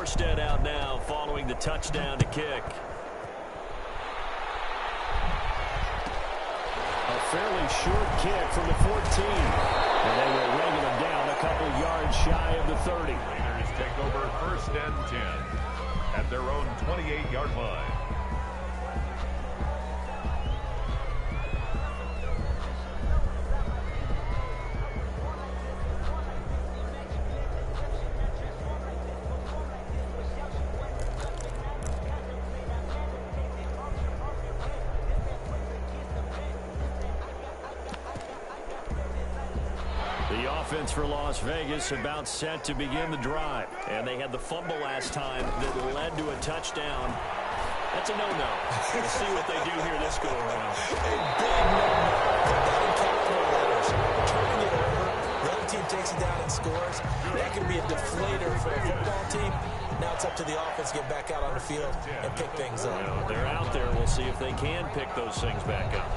Armstead out now following the touchdown to kick. A fairly short kick from the 14. And they will ring him down a couple yards shy of the 30. Raiders take over 1st and 10 at their own 28-yard line. Offense for Las Vegas about set to begin the drive. And they had the fumble last time that led to a touchdown. That's a no-no. We'll see what they do here this go-around. A big no-no. Put that in capital letters. Turning it over. The other team takes it down and scores. That can be a deflator for a football team. Now it's up to the offense to get back out on the field and pick things up. Well, they're out there. We'll see if they can pick those things back up.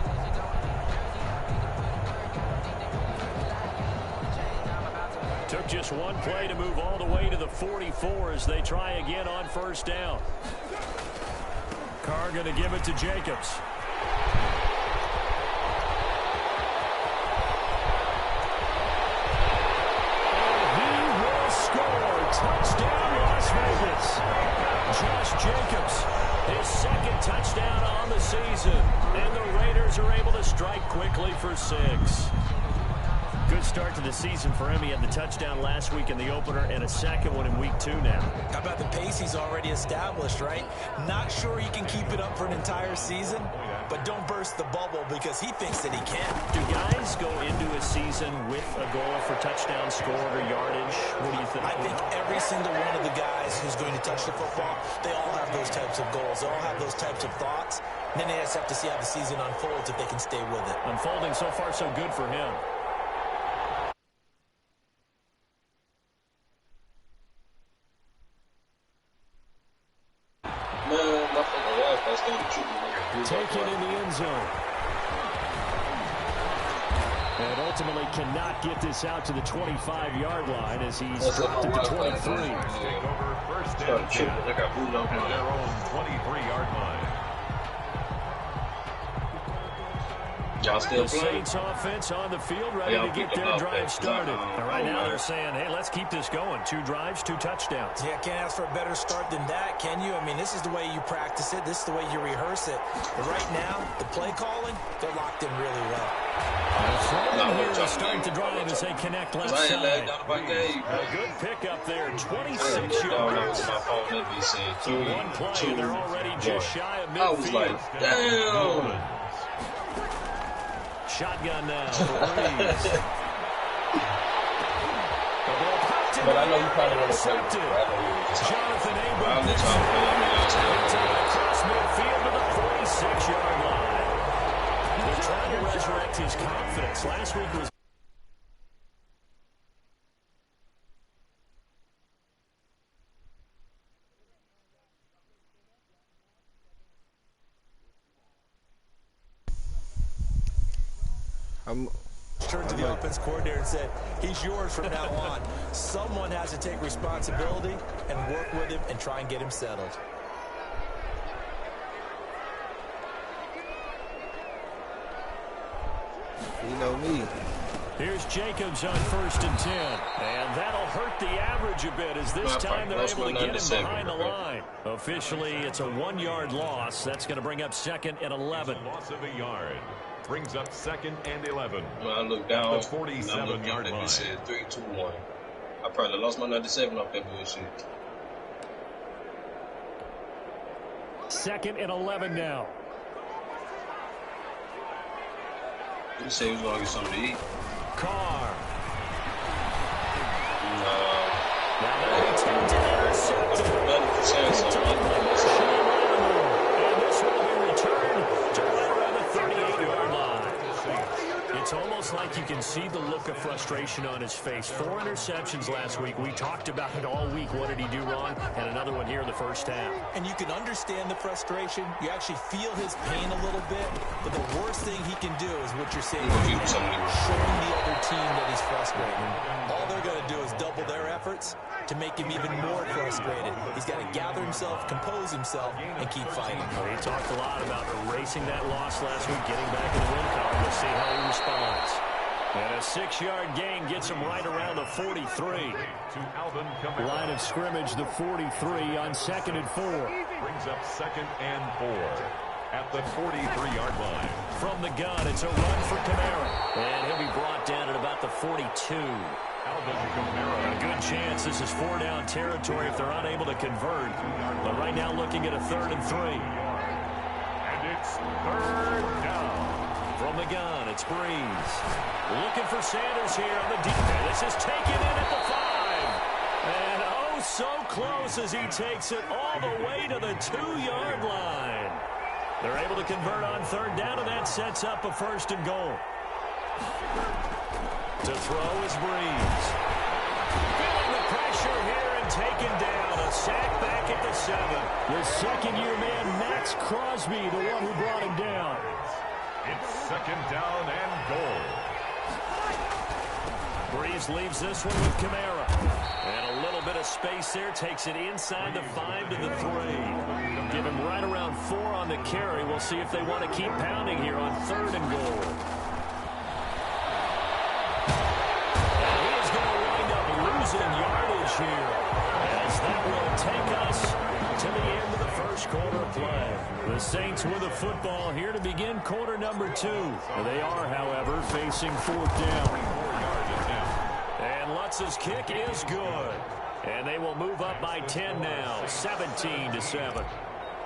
Took just one play to move all the way to the 44 as they try again on 1st down. Carr going to give it to Jacobs. And he will score. Touchdown, Las Vegas. Josh Jacobs, his 2nd touchdown on the season. And the Raiders are able to strike quickly for 6. Good start to the season for him. He had the touchdown last week in the opener and a 2nd one in week 2 now. How about the pace he's already established, right? Not sure he can keep it up for an entire season, but don't burst the bubble because he thinks that he can. Do guys go into a season with a goal for touchdown scored or yardage? What do you think? I think every single one of the guys who's going to touch the football, they all have those types of goals. They all have those types of thoughts. And then they just have to see how the season unfolds if they can stay with it. Unfolding so far so good for him. Taken in the end zone. And ultimately cannot get this out to the 25-yard line as he's dropped at the 23. Take over 1st and 10 at their own 23-yard line. The Saints offense on the field ready to get their drive started. And right now they're saying, hey, let's keep this going. 2 drives, 2 touchdowns. Yeah, can't ask for a better start than that, can you? I mean, this is the way you practice it. This is the way you rehearse it. But right now, the play calling, they're locked in really well. Here to start the drive as they connect left side. A good pickup there, 26 yards. So one play, they're already just shy of midfield. I was like, damn. Shotgun now for Reeves. But I know you probably want to say Jonathan Abram across midfield to the 46-yard line. They're trying to resurrect his confidence. Last week was turned to the offense coordinator and said, he's yours from now on. Someone has to take responsibility and work with him and try and get him settled. You know me. Here's Jacobs on 1st and 10. And that'll hurt the average a bit as this time they're able to get him behind the line. Officially, it's a 1-yard loss. That's going to bring up 2nd and 11. Loss of a yard. Brings up 2nd and 11. When I look down, the 47-yard line. It said 3-2-1. I probably lost my 97 off that bullshit. 2nd and 11 now. You say he was going to get something to eat. Carr. No. Now they're attempting intercepted. Nothing for saying something. And this will be returned to right around the 38-yard line. It's almost like you can see the look of frustration on his face. 4 interceptions last week. We talked about it all week. What did he do wrong? And another one here in the first half. And you can understand the frustration. You actually feel his pain a little bit. But the worst thing he can do is what you're saying. Showing the other team that he's frustrated. All they're going to do is double their efforts to make him even more frustrated. He's got to gather himself, compose himself, and keep fighting. Well, he talked a lot about erasing that loss last week, getting back in the win column. We'll see how he responds. And a 6-yard gain gets him right around the 43. Line of scrimmage, the 43 on 2nd and 4. Brings up 2nd and 4 at the 43-yard line. From the gun, it's a run for Kamara. And he'll be brought down at about the 42. A good chance this is 4-down territory if they're unable to convert. But right now looking at a 3rd and 3. And it's 3rd down. From the gun, it's Breeze. Looking for Sanders here on the deep. This is taken in at the 5. And oh, so close as he takes it all the way to the 2-yard line. They're able to convert on 3rd down, and that sets up a 1st and goal. To throw is Breeze. Feeling the pressure here and taken down. A sack back at the 7. The second-year man, Max Crosby, the one who brought him down. It's 2nd down and goal. Breeze leaves this one with Kamara. And a little bit of space there. Takes it inside the 5 to the 3. Give him right around 4 on the carry. We'll see if they want to keep pounding here on 3rd and goal. And he is going to wind up losing yardage here, as that will take us to the end of the first quarter of play. The Saints with the football here to begin quarter number 2. They are, however, facing 4th down. And Lutz's kick is good. And they will move up by 10 now, 17-7.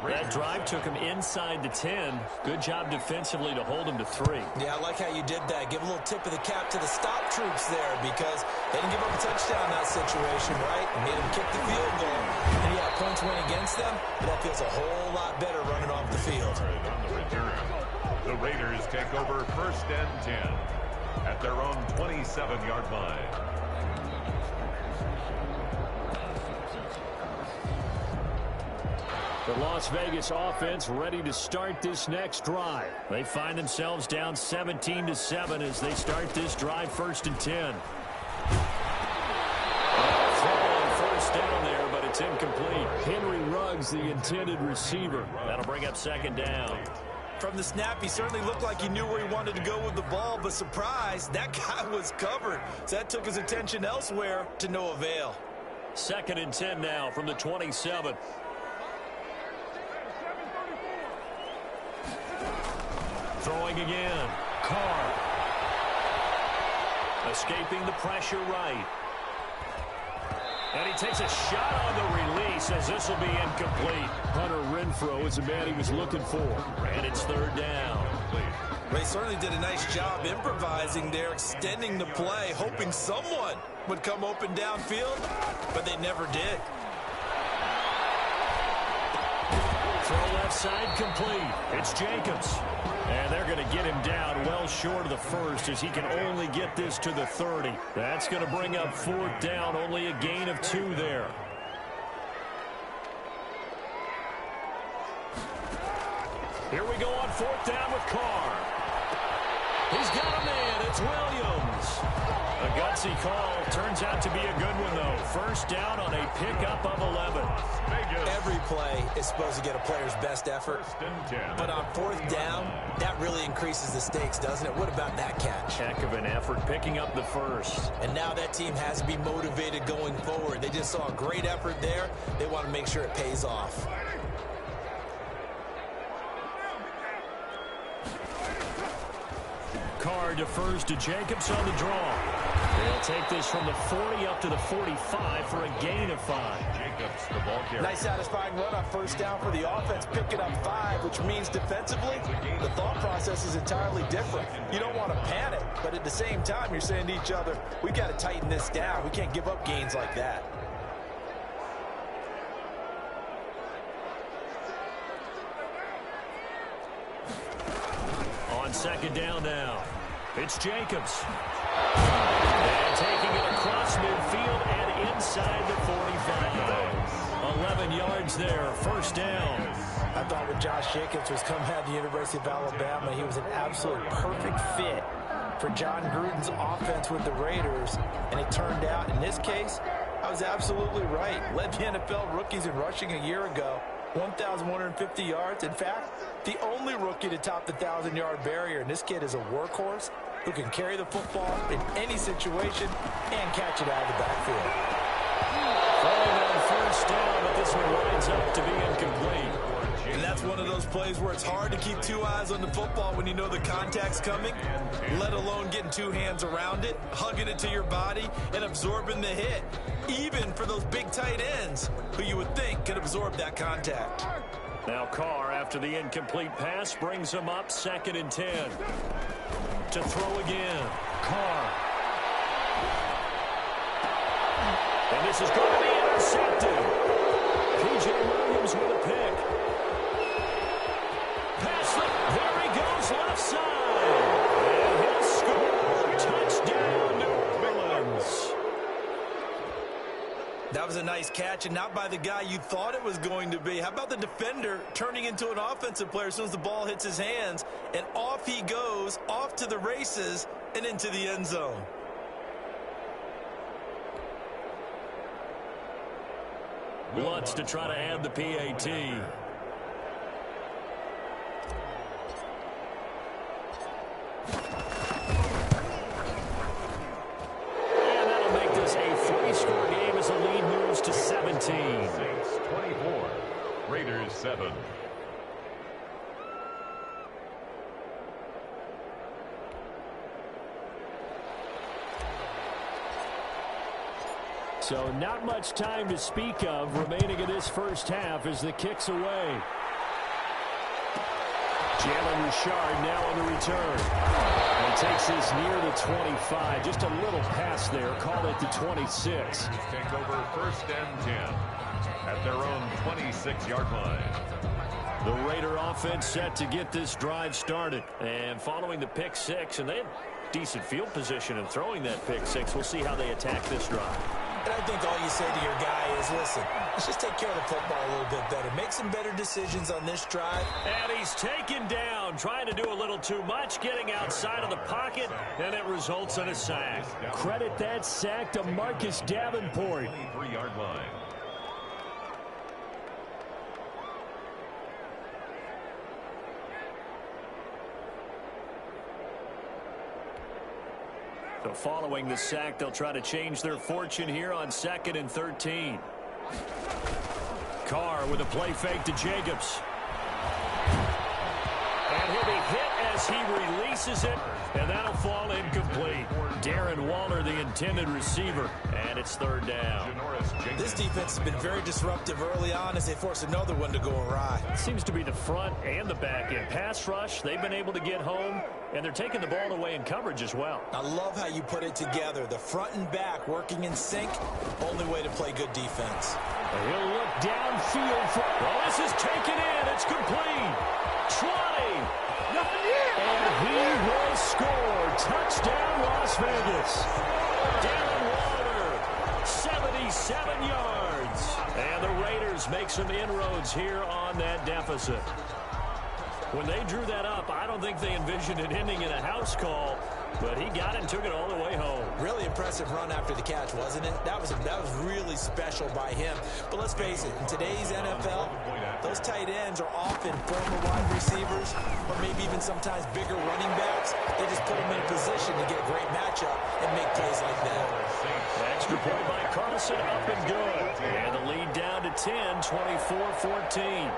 That drive took him inside the 10. Good job defensively to hold him to 3. Yeah, I like how you did that. Give a little tip of the cap to the stop troops there, because they didn't give up a touchdown in that situation, right? Made them kick the field goal. And yeah, points went against them, but that feels a whole lot better running off the field. On the return, the Raiders take over 1st and 10 at their own 27-yard line. The Las Vegas offense ready to start this next drive. They find themselves down 17-7 as they start this drive, 1st and 10. Throw on 1st down there, but it's incomplete. Henry Ruggs, the intended receiver. That'll bring up 2nd down. From the snap, he certainly looked like he knew where he wanted to go with the ball, but surprise, that guy was covered. So that took his attention elsewhere to no avail. 2nd and 10 now from the 27. Throwing again. Carr. Escaping the pressure right. And he takes a shot on the release as this will be incomplete. Hunter Renfrow is the man he was looking for. And it's 3rd down. They certainly did a nice job improvising there, extending the play, hoping someone would come open downfield, but they never did. Throw left side complete. It's Jacobs. And they're going to get him down well short of the 1st as he can only get this to the 30. That's going to bring up 4th down, only a gain of 2 there. Here we go on 4th down with Carr. He's got a man. It's Williams. A gutsy call. Turns out to be a good one, though. 1st down on a pickup of 11. Every play is supposed to get a player's best effort. But on 4th down, that really increases the stakes, doesn't it? What about that catch? Heck of an effort picking up the 1st. And now that team has to be motivated going forward. They just saw a great effort there. They want to make sure it pays off. Carr defers to Jacobs on the draw. They'll take this from the 40 up to the 45 for a gain of 5. Jacobs, the ball carrier. Nice satisfying run on 1st down for the offense, picking up 5, which means defensively, the thought process is entirely different. You don't want to panic, but at the same time, you're saying to each other, we've got to tighten this down. We can't give up gains like that. On 2nd down now, it's Jacobs. And taking it across midfield and inside the 45. 11 yards there, 1st down. I thought with Josh Jacobs was coming out of the University of Alabama, he was an absolute perfect fit for John Gruden's offense with the Raiders. And it turned out, in this case, I is absolutely right. Led the NFL rookies in rushing a year ago. 1,150 yards. In fact, the only rookie to top the 1,000-yard barrier. And this kid is a workhorse who can carry the football in any situation and catch it out of the backfield. Throwing on first down, but this one winds up to be incomplete. And that's one of those plays where it's hard to keep two eyes on the football when you know the contact's coming, let alone getting two hands around it, hugging it to your body, and absorbing the hit, even for those big tight ends who you would think could absorb that contact. Now Carr, after the incomplete pass, brings him up 2nd and 10. To throw again. Carr. And this is going to be intercepted. P.J. Williams with a pick. Pass it. There he goes, left side. And he'll score. Touchdown, New Orleans. That was a nice catch, and not by the guy you thought it was going to be. How about the defender turning into an offensive player as soon as the ball hits his hands, and off he goes, off to the races, and into the end zone. Lutz to try to add the PAT. And that'll make this a 3-score game as the lead moves to 17. 24. Raiders 7. So not much time to speak of remaining in this first half as the kick's away. Jalen Richard now on the return. And takes this near the 25. Just a little pass there. Call it the 26. Take over 1st and 10 at their own 26-yard line. The Raider offense set to get this drive started. And following the pick six, and they had decent field position in throwing that pick six. We'll see how they attack this drive. And I think all you say to your guy is, listen, let's just take care of the football a little bit better. Make some better decisions on this drive. And he's taken down, trying to do a little too much, getting outside of the pocket, and it results in a sack. Credit that sack to Marcus Davenport. 23-yard line. So following the sack, they'll try to change their fortune here on 2nd and 13. Carr with a play fake to Jacobs. And he'll be hit as he releases it, and that'll fall incomplete. Darren Waller, the intended receiver, and it's 3rd down. This defense has been very disruptive early on as they force another one to go awry. It seems to be the front and the back end. Pass rush, they've been able to get home, and they're taking the ball away in coverage as well. I love how you put it together. The front and back working in sync, only way to play good defense. He'll look downfield. Well, this is taken in. It's complete. 20. And he will score. Touchdown, Las Vegas. Darren Waller, 77 yards. And the Raiders make some inroads here on that deficit. When they drew that up, I don't think they envisioned it ending in a house call, but he got it and took it all the way home. Really impressive run after the catch, wasn't it? That was really special by him. But let's face it, in today's NFL, those tight ends are often former wide receivers or maybe even sometimes bigger running backs. They just put them in a position to get a great matchup and make plays like that. Extra point by Carlson, up and good. And the lead down to 10, 24-14.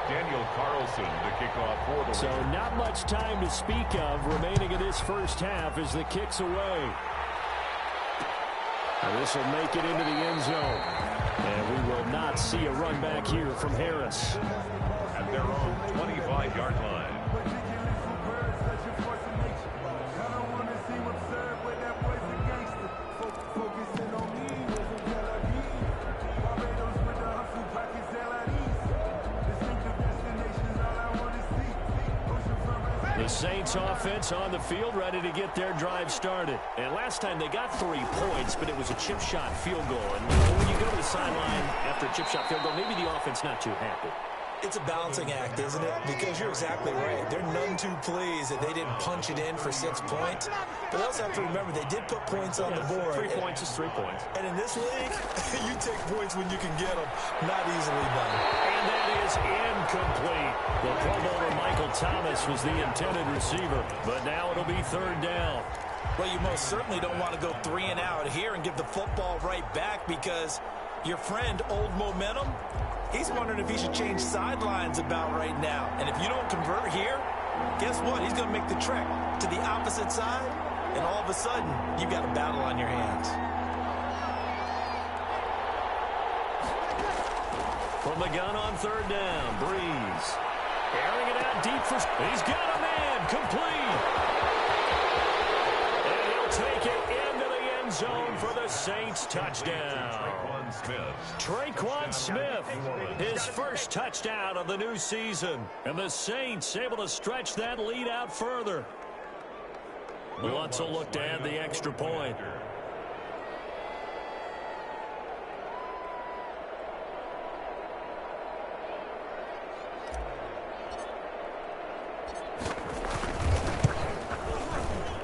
Daniel Carlson to kick off for the So not much time to speak of remaining in this first half as the kick's away. And this will make it into the end zone. And we will not see a run back here from Harris. at their own 25-yard line. The Saints offense on the field ready to get their drive started. And last time they got 3 points, but it was a chip shot field goal. And when you go to the sideline after a chip shot field goal, maybe the offense not too happy. It's a balancing act, isn't it? Because you're exactly right. They're none too pleased that they didn't punch it in for 6 points. But they also have to remember they did put points on the board. 3 points is 3 points. And in this league, you take points when you can get them. Not easily done. And that is incomplete. The Pro Bowler Michael Thomas was the intended receiver. But now it'll be 3rd down. Well, you most certainly don't want to go 3 and out here and give the football right back because your friend, Old Momentum, he's wondering if he should change sidelines about right now. And if you don't convert here, guess what? He's going to make the trek to the opposite side, and all of a sudden, you've got a battle on your hands. From the gun on 3rd down, Breeze. Airing it out deep for... He's got a man, complete. And he'll take it into the end zone for the Saints touchdown. Traquan Smith, his first touchdown of the new season. And the Saints able to stretch that lead out further. Lutz will look to add the extra point.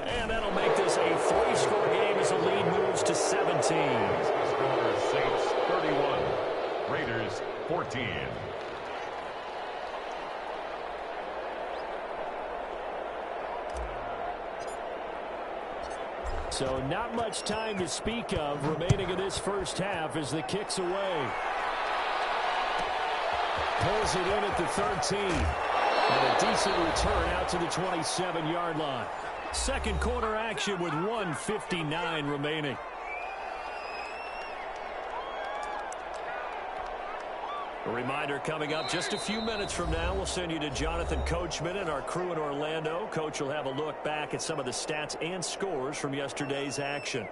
And that'll make this a 3-score game as the lead moves to 17. Saints 31, Raiders 14. So not much time to speak of remaining in this first half as the kick's away. Pulls it in at the 13. And a decent return out to the 27-yard line. Second quarter action with 1:59 remaining. A reminder coming up just a few minutes from now. We'll send you to Jonathan Coachman and our crew in Orlando. Coach will have a look back at some of the stats and scores from yesterday's action.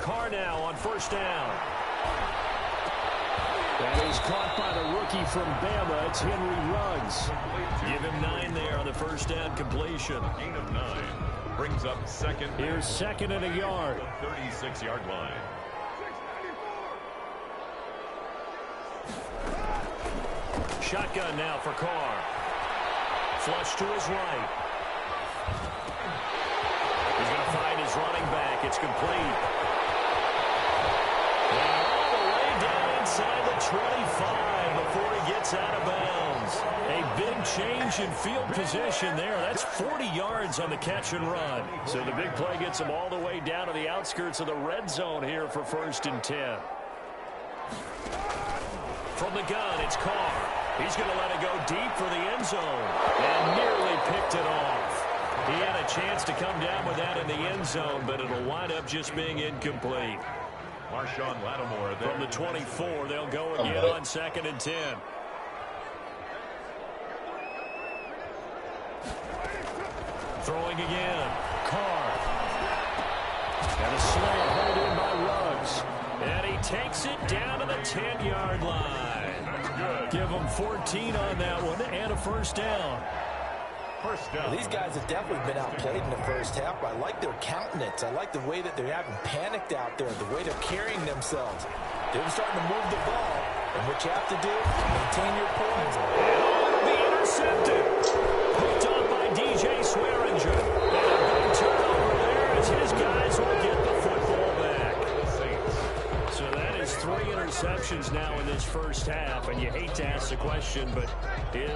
Carr now on 1st down. That is caught by the rookie from Bama. It's Henry Ruggs. Give him 9 there on the 1st down completion. Gain of 9 brings up 2nd. Here's 2nd and a yard. 36-yard line. Shotgun now for Carr. Flush to his right. He's going to find his running back. It's complete. And all the way down inside the 25 before he gets out of bounds. A big change in field position there. That's 40 yards on the catch and run. So the big play gets him all the way down to the outskirts of the red zone here for 1st and 10. From the gun, it's Carr. He's going to let it go deep for the end zone. And nearly picked it off. He had a chance to come down with that in the end zone, but it'll wind up just being incomplete. Marshawn Lattimore there. From the 24, they'll go again on 2nd and 10. Throwing again. Carr. And a slam held in by Ruggs. And he takes it down to the 10-yard line. Give him 14 on that one and a 1st down. First down. Well, these guys have definitely been outplayed in the first half, but I like their countenance. I like the way that they're having panicked out there, the way they're carrying themselves. They're starting to move the ball, and what you have to do, maintain your poise. And be intercepted. Picked up by DJ Swearinger. And a big turnover there as his guys will get the football back. So that is 3 interceptions now in this first half, and you hate to ask the question, but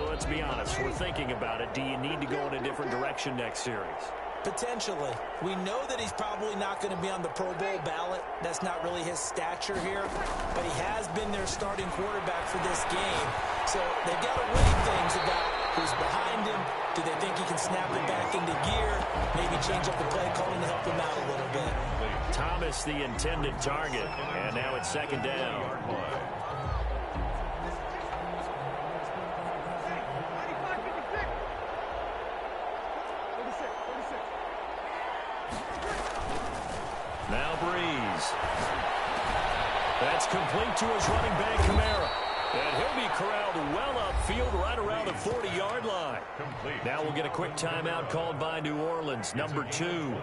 let's be honest, we're thinking about it. Do you need to go in a different direction next series? Potentially. We know that he's probably not going to be on the Pro Bowl ballot. That's not really his stature here, but he has been their starting quarterback for this game. So they've got to weigh things about who's behind him. Do they think he can snap it back into gear? Maybe change up the play calling to help him out a little bit. Thomas the intended target, and now it's 2nd down. Now Breeze. That's complete to his running back, Kamara. And he'll be corralled well upfield right around the 40-yard line. Now we'll get a quick timeout called by New Orleans, number 2,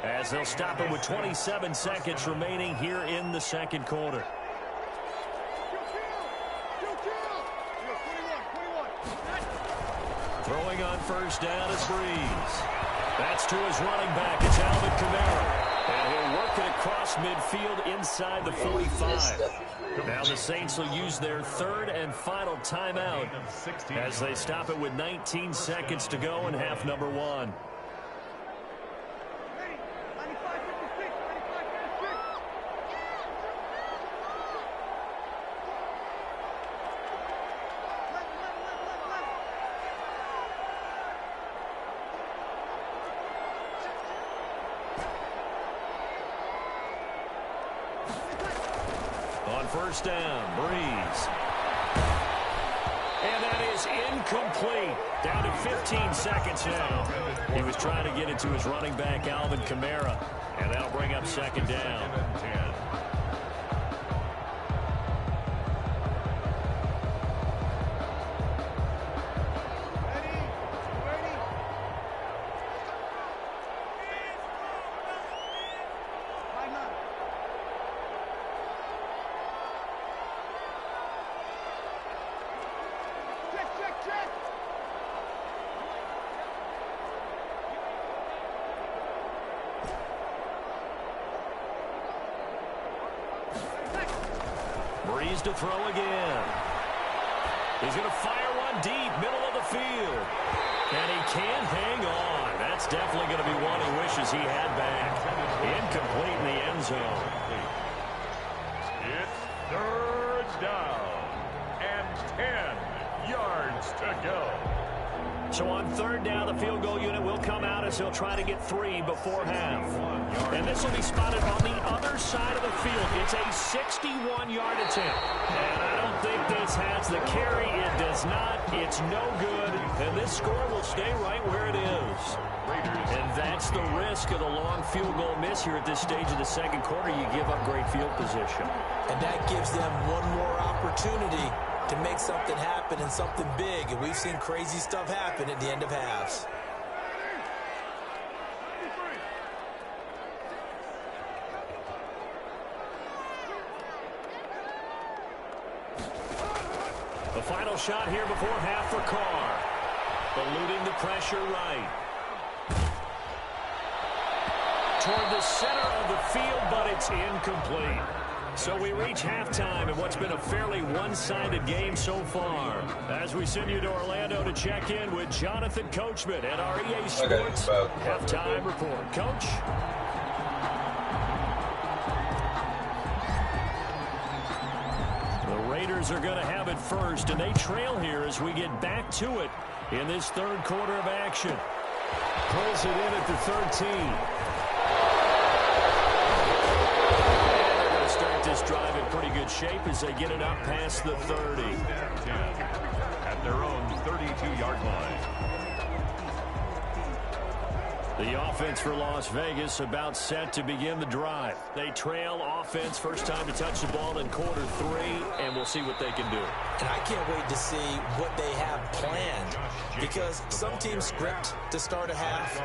as they'll stop it with 27 seconds remaining here in the second quarter. Throwing on first down is Breeze. That's to his running back. It's Alvin Kamara. And he'll work it across midfield inside the 45. Now the Saints will use their third and final timeout as they stop it with 19 seconds to go in half number 1. On first down, Breeze. And that is incomplete. Down to 15 seconds now. He was trying to get it to his running back, Alvin Kamara. And that'll bring up second down. Breeze to throw again. He's going to fire one deep, middle of the field. And he can't hang on. That's definitely going to be one he wishes he had back. Incomplete in the end zone. It's third down and 10 yards to go. So on third down, the field goal unit will come out as he'll try to get 3 before half. And this will be spotted on the other side of the field. It's a 61-yard attempt. And I don't think this has the carry. It does not. It's no good. And this score will stay right where it is. And that's the risk of the long field goal miss here at this stage of the second quarter. You give up great field position. And that gives them one more opportunity to make something happen and something big. And we've seen crazy stuff happen at the end of halves. The final shot here before half for Carr. Eluding the pressure right. Toward the center of the field, but it's incomplete. So we reach halftime in what's been a fairly one-sided game so far. As we send you to Orlando to check in with Jonathan Coachman at our EA Sports halftime report. Coach? The Raiders are going to have it first, and they trail here as we get back to it in this third quarter of action. Pulls it in at the 13. This drive in pretty good shape as they get it up past the 30. At their own 32-yard line. The offense for Las Vegas about set to begin the drive. They trail offense, first time to touch the ball in quarter 3, and we'll see what they can do. And I can't wait to see what they have planned, because some teams script to start a half.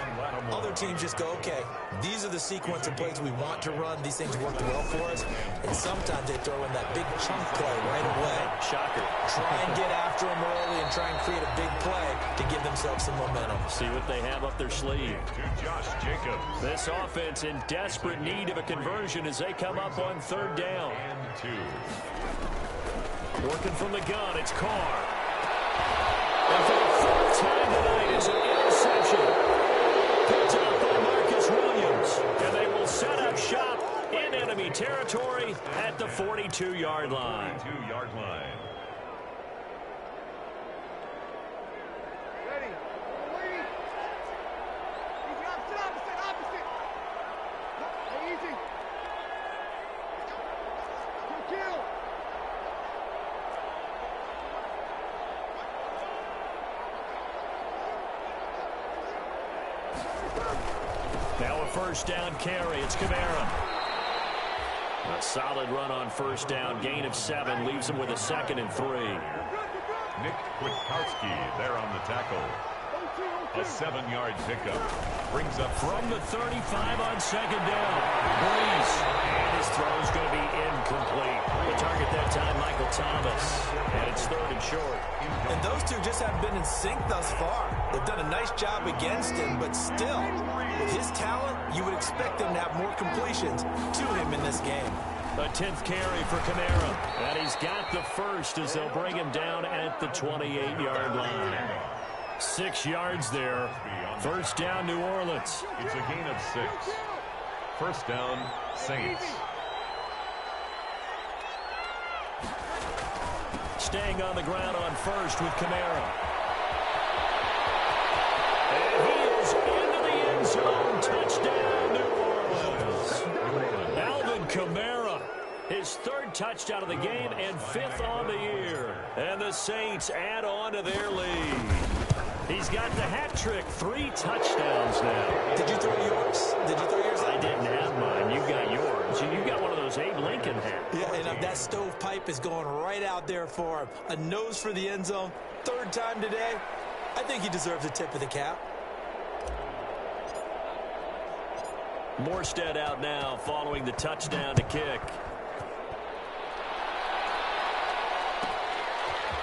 Other teams just go, okay, these are the sequence of plays we want to run. These things worked well for us. And sometimes they throw in that big chunk play right away. Shocker. Try and get after them early and try and create a big play to give themselves some momentum. See what they have up their sleeve. Josh Jacobs. This offense in desperate need of a conversion as they come up on third down. And 2. Working from the gun, it's Carr. And for the fourth time tonight, it's an interception. Picked up by Marcus Williams. And they will set up shop in enemy territory at the 42-yard line. 42-yard line. Now a first down carry. It's Kamara. A solid run on first down. Gain of 7 leaves him with a 2nd and 3. Nick Kwiatkowski there on the tackle. A 7-yard pickup. Brings up from the 35 on 2nd down. Breeze. And his throw is going to be incomplete. The target that time, Michael Thomas. And it's 3rd and short. And those two just haven't been in sync thus far. They've done a nice job against him, but still, with his talent, you would expect him to have more completions to him in this game. A 10th carry for Kamara. And he's got the first as they'll bring him down at the 28-yard line. 6 yards there. First down, New Orleans. It's a gain of 6. First down, Saints. Staying on the ground on first with Kamara. And he is into the end zone. Touchdown, New Orleans. Alvin Kamara, his 3rd touchdown of the game and 5th on the year. And the Saints add on to their lead. He's got the hat trick, 3 touchdowns now. Did you throw yours? Did you throw yours? I didn't have mine. You got yours. You got one of those Abe Lincoln hats. Yeah, and that stovepipe is going right out there for him. A nose for the end zone. 3rd time today. I think he deserves a tip of the cap. Morstead out now following the touchdown to kick.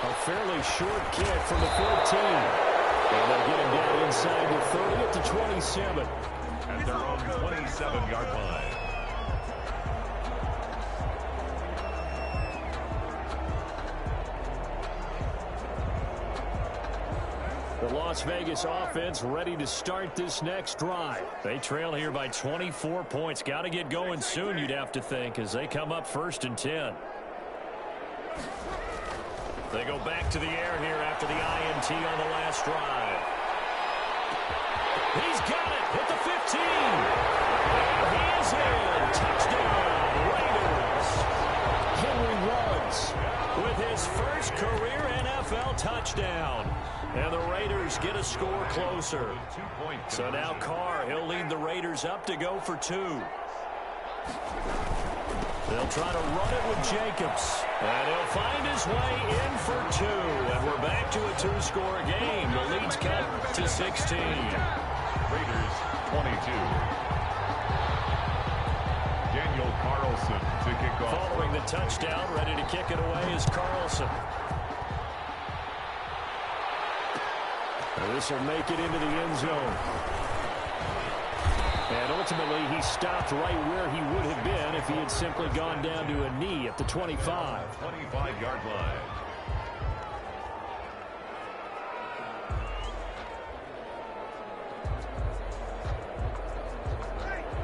A fairly short kick from the 14. And they'll get him down inside the 30 at the 27. At their own 27-yard line. The Las Vegas offense ready to start this next drive. They trail here by 24 points. Got to get going soon, you'd have to think, as they come up 1st and 10. They go back to the air here after the INT on the last drive. He's got it at the 15. And he is in. Touchdown, Raiders. Henry Ruggs with his first career NFL touchdown. And the Raiders get a score closer. So now Carr, he'll lead the Raiders up to go for 2. They'll try to run it with Jacobs. And he'll find his way in for 2. And we're back to a 2-score game. The lead's cut to 16. Raiders 22. Daniel Carlson to kick off. Following the touchdown, ready to kick it away is Carlson. And this will make it into the end zone. And ultimately, he stopped right where he would have been if he had simply gone down to a knee at the 25. 25-yard line.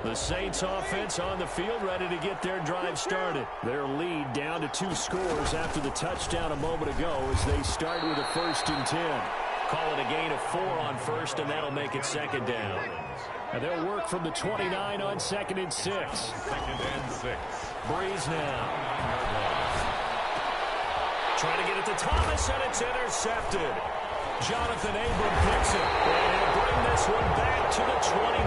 The Saints offense on the field ready to get their drive started. Their lead down to 2 scores after the touchdown a moment ago as they start with a 1st and 10. Call it a gain of 4 on first, and that'll make it 2nd down. And they'll work from the 29 on 2nd and 6. 2nd and 6. Breeze now. Trying to get it to Thomas, and it's intercepted. Jonathan Abram picks it. And he'll bring this one back to the 29.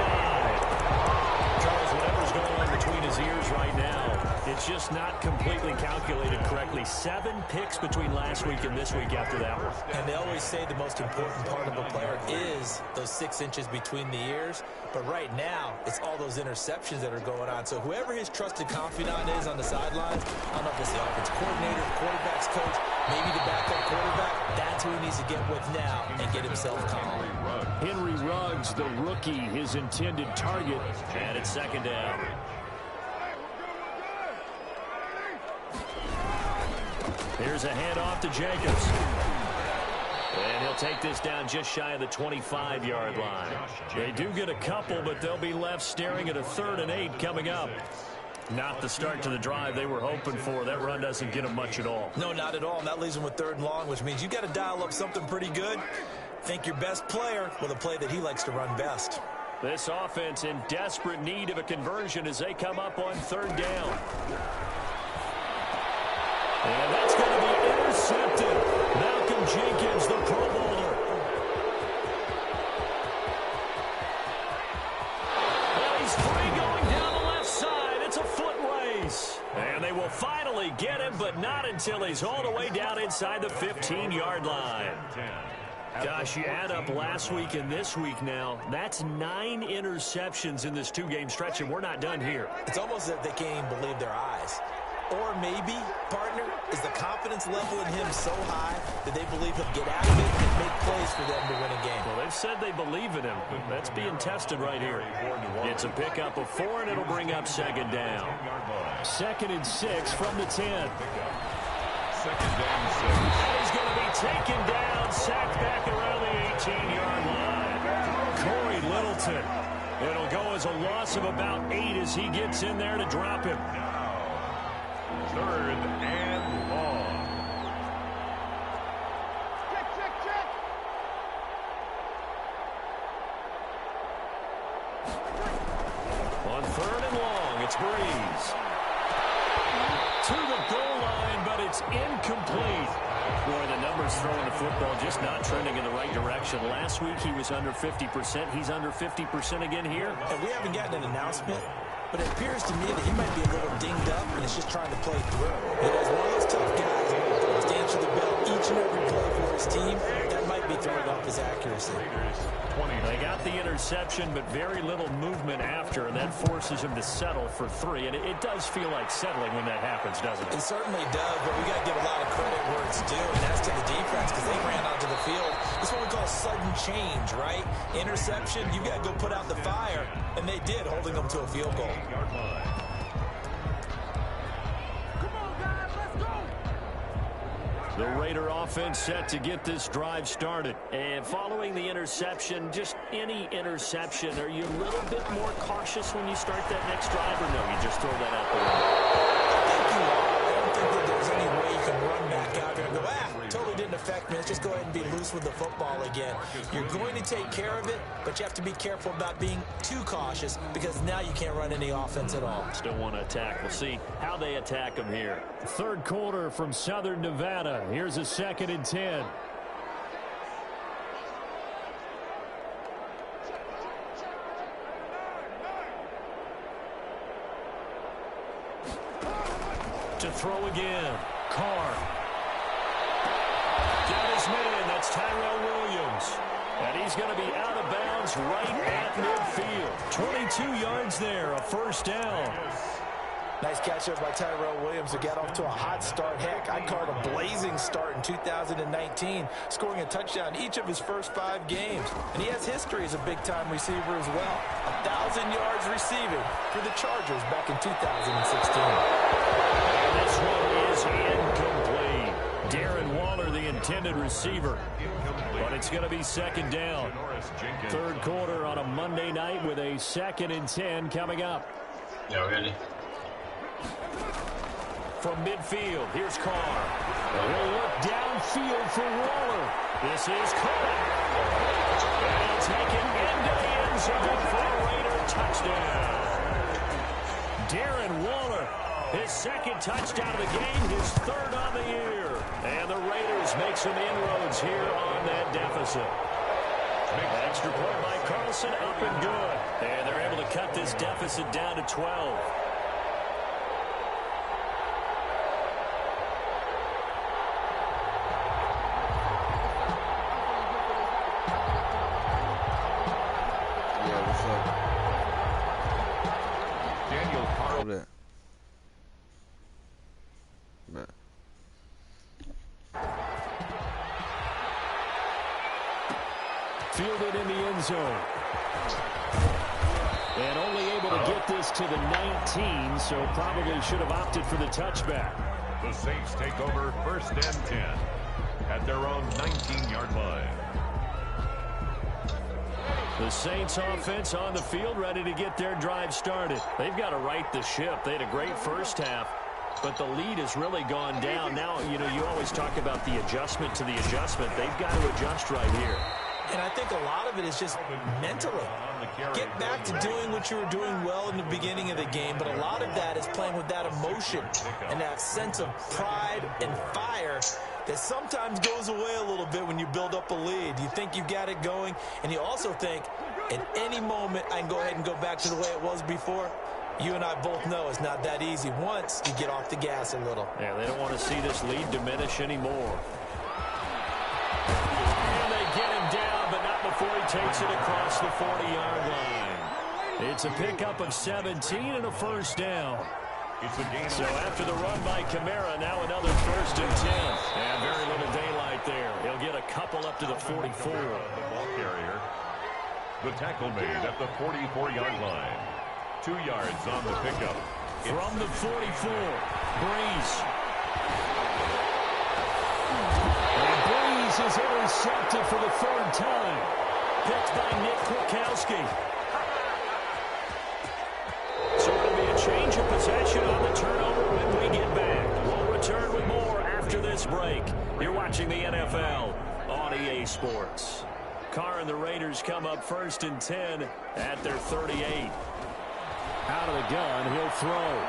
Charles, whatever's going on between his ears right now, it's just not completely calculated correctly. 7 picks between last week and this week after that one. And they always say the most important part of a player is those 6 inches between the ears. But right now, it's all those interceptions that are going on. So whoever his trusted confidant is on the sidelines, I don't know if it's the offense coordinator, the quarterback's coach, maybe the backup quarterback, that's who he needs to get with now and get himself calm. Henry Ruggs, the rookie, his intended target, and it's 2nd down. Here's a handoff to Jacobs. And he'll take this down just shy of the 25-yard line. They do get a couple, but they'll be left staring at a 3rd and 8 coming up. Not the start to the drive they were hoping for. That run doesn't get them much at all. No, not at all. And that leaves them with 3rd and long, which means you got to dial up something pretty good. Think your best player with a play that he likes to run best. This offense in desperate need of a conversion as they come up on 3rd down. And that's going to be intercepted. Malcolm Jenkins, the Pro Bowler. And he's free going down the left side. It's a foot race. will finally get him, but not until he's all the way down inside the 15-yard line. Gosh, you add up last week and this week now, that's 9 interceptions in this 2-game stretch, and we're not done here. It's almost as if they can't even believe their eyes. Or maybe, partner, is the confidence level in him so high that they believe he'll get out of it and make plays for them to win a game. Well, they've said they believe in him. That's being tested right here. It's a pickup of 4, and it'll bring up second down. 2nd and 6 from the 10. Second down, 6. And he's going to be taken down, sacked back around the 18-yard line. Corey Littleton. It'll go as a loss of about 8 as he gets in there to drop him. Third and long. Check. On 3rd and long, it's Breeze. To the goal line, but it's incomplete. Boy, the numbers throwing the football just not trending in the right direction. Last week he was under 50%. He's under 50% again here. And we haven't gotten an announcement, but it appears to me that he might be a little dinged up and is just trying to play through. He's one of those tough guys who stands to the bell each and every play for his team. That might be throwing off his accuracy. They got the interception, but very little movement after, and that forces him to settle for 3. And it does feel like settling when that happens, doesn't it? It certainly does, but we got to give a lot of credit where it's due, and that's to the defense because they ran onto the field. It's what we call sudden change, right? Interception, you got to go put out the fire, and they did, holding them to a field goal. The Raider offense set to get this drive started. And following the interception, just any interception, are you a little bit more cautious when you start that next drive, or no, you just throw that out the window? I think you are. I don't think that there's any way you can run back out there and go, totally didn't affect me. Let's just go ahead and be loose with the football again. You're going to take care of it, but you have to be careful about being too cautious because now you can't run any offense at all. Still want to attack. We'll see how they attack them here. 3rd quarter from Southern Nevada. Here's a 2nd and 10. To throw again. Carr. Got his man. That's Tyrell Williams. And he's going to be out of bounds right at midfield. 22 yards there. A 1st down. Nice catch up by Tyrell Williams, who got off to a hot start. Heck, I called a blazing start in 2019, scoring a touchdown each of his first 5 games. And he has history as a big-time receiver as well. 1,000 yards receiving for the Chargers back in 2016. And this one is incomplete. Darren Waller, the intended receiver. But it's going to be 2nd down. 3rd quarter on a Monday night with a 2nd and 10 coming up. Yeah, ready? From midfield, here's Carr. He'll look downfield for Waller. This is Carr. And he'll take it into the end zone for a Raider touchdown. Darren Waller, his 2nd touchdown of the game, his 3rd on the year. And the Raiders make some inroads here on that deficit. Extra point by Carlson, up and good. And they're able to cut this deficit down to 12. That. But. Fielded in the end zone. And only able to get this to the 19, so probably should have opted for the touchback. The Saints take over 1st and 10 at their own 19-yard line. The Saints offense on the field, ready to get their drive started. They've got to right the ship. They had a great first half, but the lead has really gone down. Now, you always talk about the adjustment to the adjustment. They've got to adjust right here. And I think a lot of it is just mentally. Get back to doing what you were doing well in the beginning of the game, but a lot of that is playing with that emotion and that sense of pride and fire that sometimes goes away a little bit when you build up a lead. You think you got it going, and you also think at any moment I can go ahead and go back to the way it was before. You and I both know it's not that easy once you get off the gas a little. Yeah, they don't want to see this lead diminish anymore. And they get him down, but not before he takes it across the 40-yard line. It's a pickup of 17 and a first down. So after the run by Kamara, now another 1st and 10. And very little daylight there. He'll get a couple up to the 44. The ball carrier. The tackle made at the 44-yard line. 2 yards on the pickup. From the 44, Breeze. And Breeze is intercepted for the 3rd time. Picked by Nick Kwiatkowski. So it'll be a change of possession on the turnover when we get back. We'll return with more after this break. You're watching the NFL on EA Sports. Carr and the Raiders come up 1st and 10 at their 38. Out of the gun, he'll throw.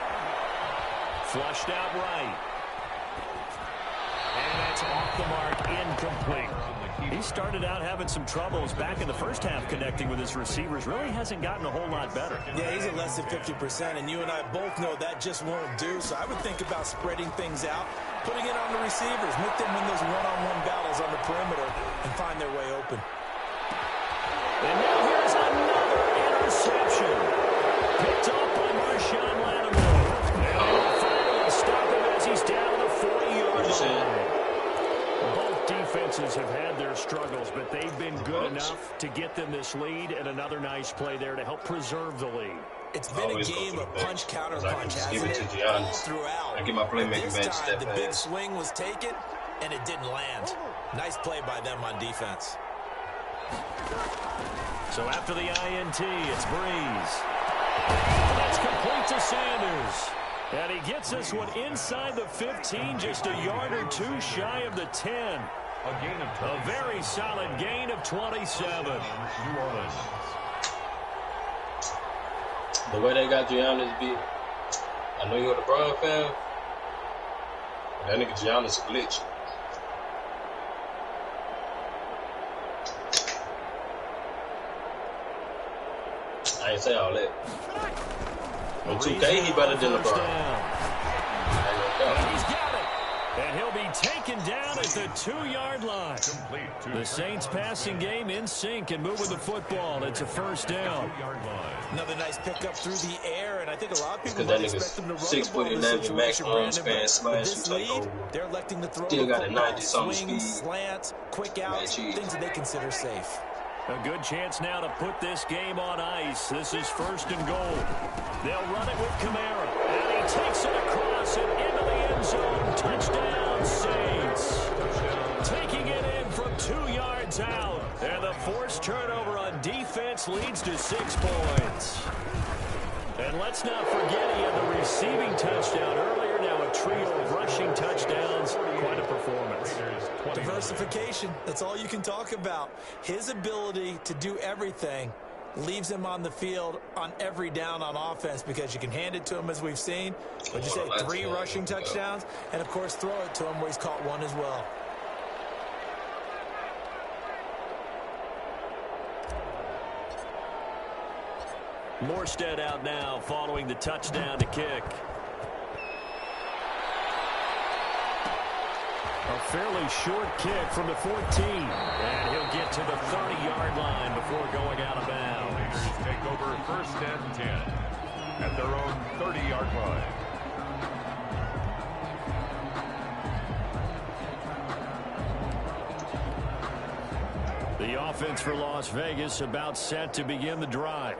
Flushed out right. And that's off the mark, incomplete. He started out having some troubles back in the first half connecting with his receivers. Really hasn't gotten a whole lot better. Yeah, he's at less than 50%, and you and I both know that just won't do. So I would think about spreading things out, putting it on the receivers, make them win those one-on-one battles on the perimeter, and find their way open. And now here's another interception. Picked up by Marshawn Lattimore. And they'll finally stop him as he's down the 40-yard line. Both defenses have had their struggles, but they've been good enough to get them this lead, and another nice play there to help preserve the lead. It's been a game of punch-counter-punch, hasn't it? All throughout. I get my playmaking This bench time, step the pass. big swing was taken, and it didn't land. Nice play by them on defense. So after the INT, it's Breeze. That's complete to Sanders. And he gets this one inside the 15, just a yard or two shy of the 10. A gain of 20. A very solid gain of 27. New Orleans. The way they got Giannis beat, I know you're a LeBron fan, but that nigga Giannis a glitch. I ain't say all that. On 2K, he better than LeBron. And he's got it. And he'll be taken down at the 2-yard line. The Saints passing game in sync and moving the football. It's a first down. Another nice pickup through the air, and I think a lot of people Because might that expect them to run nigga's the ball in this 6'11" max situation, arm Brandon, span but smash with this you take lead, over. they're electing to throw Still the got a football. 90-something Swings, speed. slants, quick outs, things that they consider safe. A good chance now to put this game on ice. This is 1st and goal. They'll run it with Kamara. And he takes it across and into the end zone. Touchdown, Saints. Taking it in from 2 yards out. And the forced turnover on defense leads to 6 points. And let's not forget he had the receiving touchdown earlier. Now a trio of rushing touchdowns. Quite a performance. Diversification, that's all you can talk about. His ability to do everything leaves him on the field on every down on offense because you can hand it to him as we've seen. But you say 3 rushing touchdowns, and of course throw it to him where he's caught 1 as well. Morstead out now following the touchdown to kick. A fairly short kick from the 14. And he'll get to the 30-yard line before going out of bounds. Raiders take over 1st and 10 at their own 30-yard line. The offense for Las Vegas about set to begin the drive.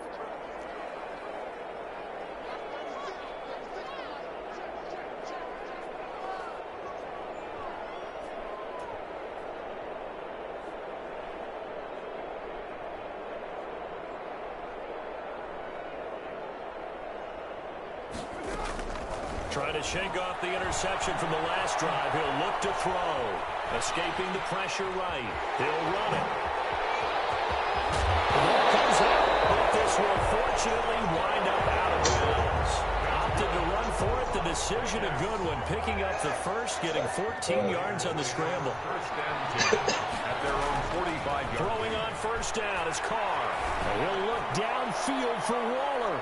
Trying to shake off the interception from the last drive. He'll look to throw. Escaping the pressure right. He'll run it. Ball comes out, but this will fortunately wind up out of bounds. Opted to run for it. The decision a good one. Picking up the first, getting 14 yards on the scramble. 1st and 10 at their own 45-yard line. Throwing on 1st down is Carr. And he'll look downfield for Waller.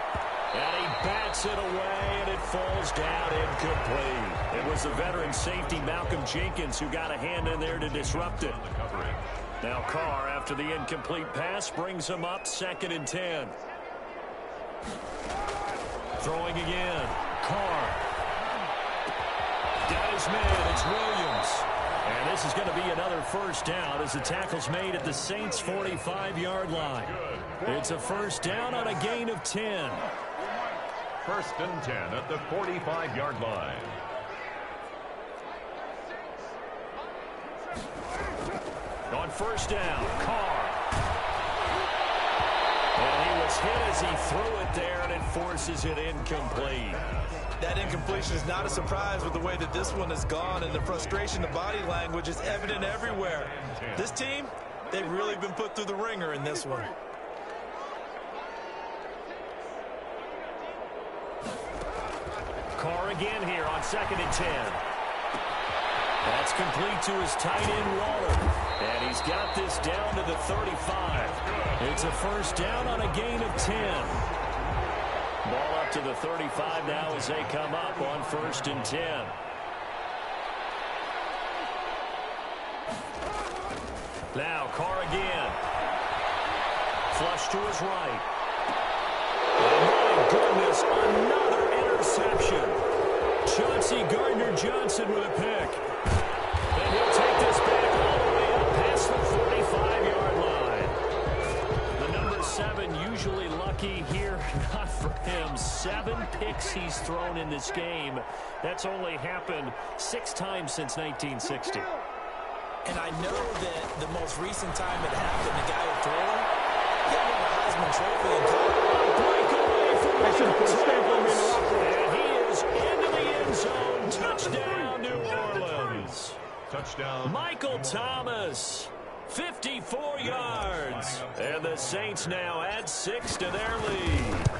And he bats Bats it away, and it falls down incomplete. It was the veteran safety, Malcolm Jenkins, who got a hand in there to disrupt it. Now Carr, after the incomplete pass, brings him up 2nd and 10. Throwing again. Carr. Got his man. It's Williams. And this is going to be another first down as the tackle's made at the Saints' 45-yard line. It's a first down on a gain of 10. 1st and 10 at the 45-yard line. On first down, Carr. And he was hit as he threw it there, and it forces it incomplete. That incompletion is not a surprise with the way that this one has gone, and the frustration, the body language is evident everywhere. This team, they've really been put through the ringer in this one. Carr again here on 2nd and 10. That's complete to his tight end, Waller. And he's got this down to the 35. It's a first down on a gain of 10. Ball up to the 35 now as they come up on 1st and 10. Now Carr again. Flush to his right. Oh my goodness, another interception. Chauncey Gardner-Johnson with a pick. And he'll take this back all the way up past the 45-yard line. The number 7 usually lucky here. Not for him. 7 picks he's thrown in this game. That's only happened 6 times since 1960. And I know that the most recent time it happened, the guy who threw him, he won the Heisman Trophy in college. Breakaway from and he is into the end zone. Touchdown, New Orleans. Touchdown. Michael Thomas, 54 yards. And the Saints now add 6 to their lead.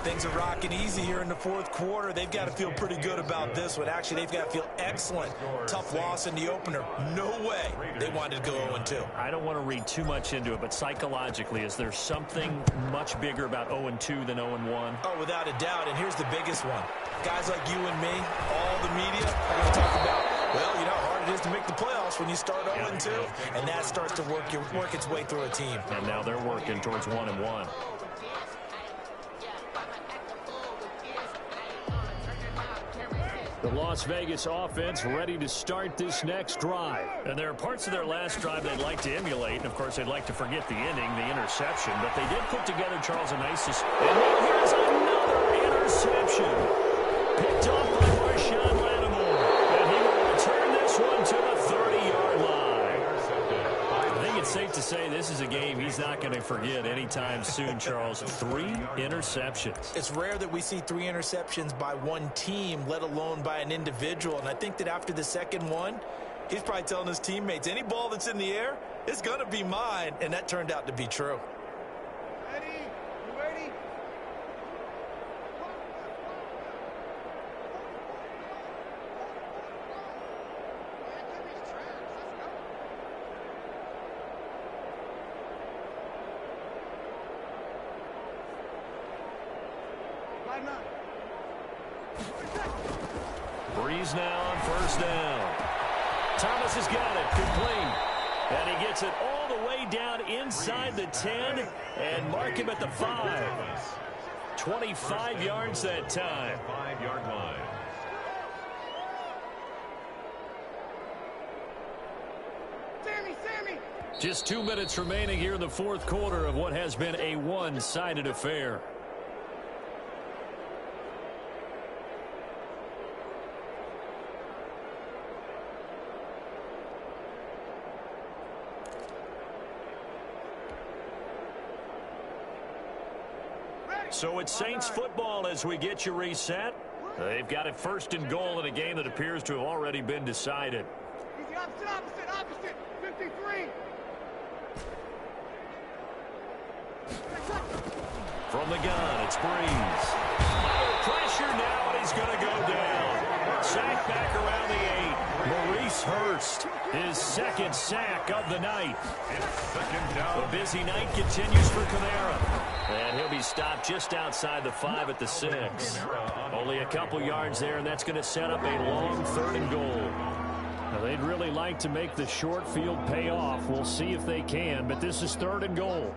Things are rocking easy here in the 4th quarter. They've got to feel pretty good about this one. Actually, they've got to feel excellent. Tough loss in the opener. No way they wanted to go 0-2. I don't want to read too much into it, but psychologically, is there something much bigger about 0-2 than 0-1? Oh, without a doubt, and here's the biggest one. Guys like you and me, all the media, are going to talk about, well, you know how hard it is to make the playoffs when you start 0-2, and that starts to work its way through a team. And now they're working towards 1-1. The Las Vegas offense ready to start this next drive. And there are parts of their last drive they'd like to emulate. And, of course, they'd like to forget the inning, the interception. But they did put together, Charles, a nice... And now here's another interception. Picked off by Marshawn Lattimore. And he will return this one to the 30-yard line. I think it's safe to say this is a game he's not going to forget anytime soon, Charles. 3 interceptions. It's rare that we see 3 interceptions by one team, let alone by an individual. And I think that after the second one, he's probably telling his teammates, any ball that's in the air, it's going to be mine. And that turned out to be true. Ready? You ready? Breeze now on first down. Thomas has got it, complete. And he gets it all the way down inside the 10 and mark him at the 5. 25 yards that time. 5-yard line. Sammy! Just 2 minutes remaining here in the 4th quarter of what has been a one-sided affair. So it's Saints football as we get you reset. They've got it 1st and goal in a game that appears to have already been decided. Easy, opposite. 53. From the gun, it's Breeze. Under pressure now, and he's going to go down. Sack back around the 8. Maurice Hurst, his second sack of the night. Second down. The busy night continues for Kamara. And he'll be stopped just outside the 5 at the 6. Only a couple yards there, and that's going to set up a long 3rd and goal. Now, they'd really like to make the short field pay off. We'll see if they can, but this is 3rd and goal.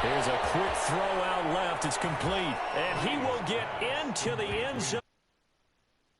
Here's a quick throw out left. It's complete. And he will get into the end zone